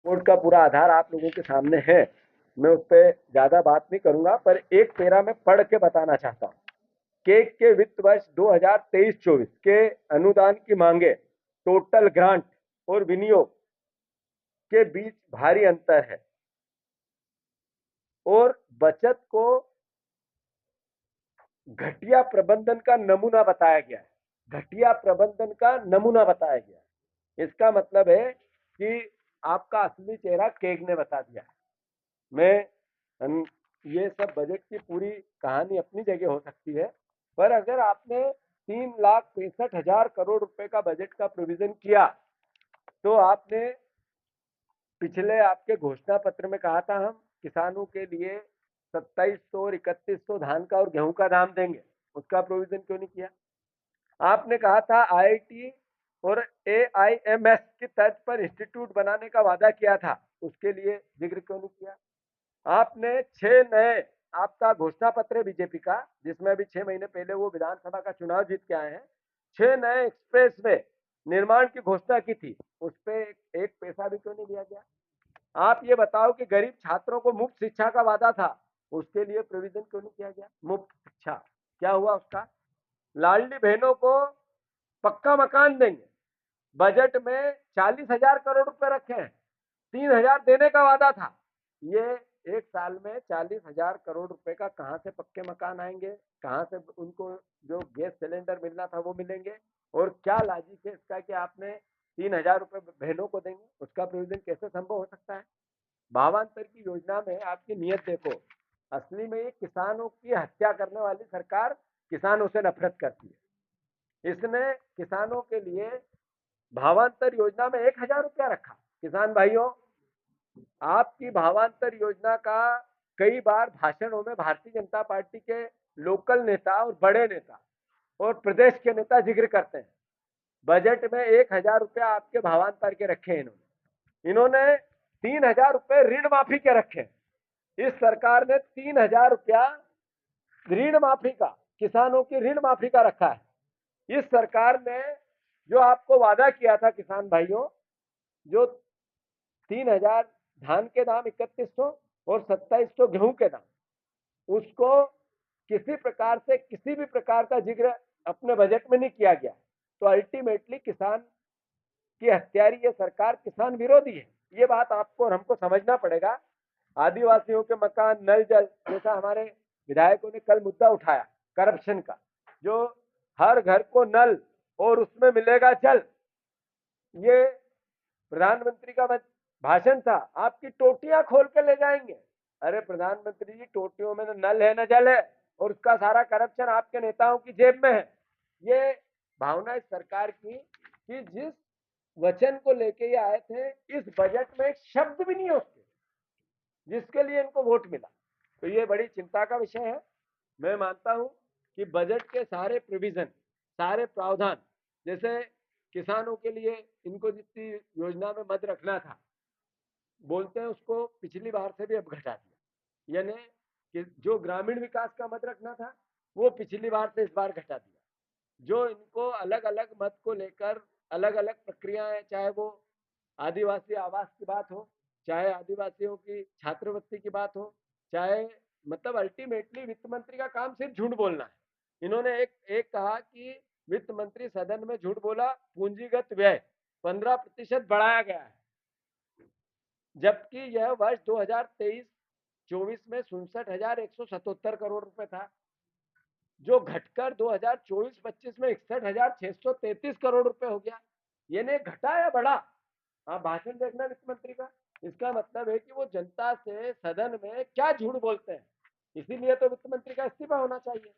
Report का पूरा आधार आप लोगों के सामने है। मैं उस पर ज्यादा बात नहीं करूंगा, पर एक पेरा में पढ़ के बताना चाहता हूँ। केक के वित्त वर्ष 2023-24 के अनुदान की मांगे, टोटल ग्रांट और विनियोग के बीच भारी अंतर है और बचत को घटिया प्रबंधन का नमूना बताया गया है। घटिया प्रबंधन का नमूना बताया गया है। इसका मतलब है कि आपका असली चेहरा केक ने बता दिया है। मैं ये सब बजट की पूरी कहानी अपनी जगह हो सकती है, पर अगर आपने 3,65,000 करोड़ रुपए का बजट का प्रोविजन किया, तो आपने पिछले आपके घोषणा पत्र में कहा था हम किसानों के लिए 2700 और 3100 धान का और गेहूं का दाम देंगे। उसका प्रोविजन क्यों नहीं किया? आपने कहा था आईआईटी और एआईएमएस की तर्ज पर इंस्टीट्यूट बनाने का वादा किया था, उसके लिए जिक्र क्यों नहीं किया? आपने 6 नए, आपका घोषणा पत्र है बीजेपी का, जिसमें अभी 6 महीने पहले वो विधानसभा का चुनाव जीत के आए हैं, 6 नए एक्सप्रेस वे निर्माण की घोषणा की थी, उस पर एक पैसा भी क्यों नहीं दिया गया? आप ये बताओ कि गरीब छात्रों को मुफ्त शिक्षा का वादा था, उसके लिए प्रोविजन क्यों नहीं किया गया? मुफ्त शिक्षा क्या हुआ उसका? लाडली बहनों को पक्का मकान देंगे, बजट में 40,000 करोड़ रुपए रखे हैं, 3,000 देने का वादा था। ये एक साल में 40,000 करोड़ रुपए का कहां से पक्के मकान आएंगे? कहां से उनको जो गैस सिलेंडर मिलना था वो मिलेंगे? और क्या लॉजिक है इसका कि आपने 3,000 रुपए बहनों को देंगे? उसका प्रोविजन कैसे संभव हो सकता है? भावांतर की योजना में आपकी नीयत देखो। असली में ये किसानों की हत्या करने वाली सरकार किसानों से नफरत करती है। इसने किसानों के लिए भावांतर योजना में 1,000 रुपया रखा। किसान भाइयों, आपकी भावांतर योजना का कई बार भाषणों में भारतीय जनता पार्टी के लोकल नेता और बड़े नेता और प्रदेश के नेता जिक्र करते हैं। बजट में 1,000 रुपया आपके भावांतर के रखे हैं इन्होंने 3,000 रुपए ऋण माफी के रखे। इस सरकार ने 3,000 रुपया ऋण माफी का, किसानों की ऋण माफी का रखा है। इस सरकार ने जो आपको वादा किया था किसान भाइयों, जो 3,000 धान के दाम, 3100 और 2700 गेहूं के दाम, उसको किसी प्रकार से किसी भी प्रकार का जिक्र अपने बजट में नहीं किया गया। तो अल्टीमेटली किसान की हत्यारी ये सरकार किसान विरोधी है। ये बात आपको और हमको समझना पड़ेगा। आदिवासियों के मकान, नल जल, जैसा हमारे विधायकों ने कल मुद्दा उठाया करप्शन का, जो हर घर को नल और उसमें मिलेगा जल, ये प्रधानमंत्री का भाषण था। आपकी टोटियां खोल के ले जाएंगे। अरे प्रधानमंत्री जी, टोटियों में न नल है न जल है, और उसका सारा करप्शन आपके नेताओं की जेब में है। ये भावना इस सरकार की कि जिस वचन को लेके ये आए थे, इस बजट में एक शब्द भी नहीं है उसके, जिसके लिए इनको वोट मिला। तो ये बड़ी चिंता का विषय है। मैं मानता हूं कि बजट के सारे प्रोविजन, सारे प्रावधान, जैसे किसानों के लिए इनको जितनी योजना में मद रखना था, बोलते हैं उसको पिछली बार से भी अब घटा दिया। यानी कि जो ग्रामीण विकास का मद रखना था, वो पिछली बार से इस बार घटा दिया। जो इनको अलग अलग मद को लेकर अलग अलग प्रक्रियाएं, चाहे वो आदिवासी आवास की बात हो, चाहे आदिवासियों की छात्रवृत्ति की बात हो, चाहे, मतलब अल्टीमेटली वित्त मंत्री का काम सिर्फ झूठ बोलना है। इन्होंने एक एक कहा कि वित्त मंत्री सदन में झूठ बोला, पूंजीगत व्यय 15% बढ़ाया गया है, जबकि यह वर्ष 2023-24 में 67,177 करोड़ रुपए था, जो घटकर 2024-25 में 61,633 करोड़ रुपए हो गया। ये ने घटा या बढ़ा? आप भाषण देखना वित्त मंत्री का। इसका मतलब है कि वो जनता से सदन में क्या झूठ बोलते हैं। इसीलिए तो वित्त मंत्री का इस्तीफा होना चाहिए।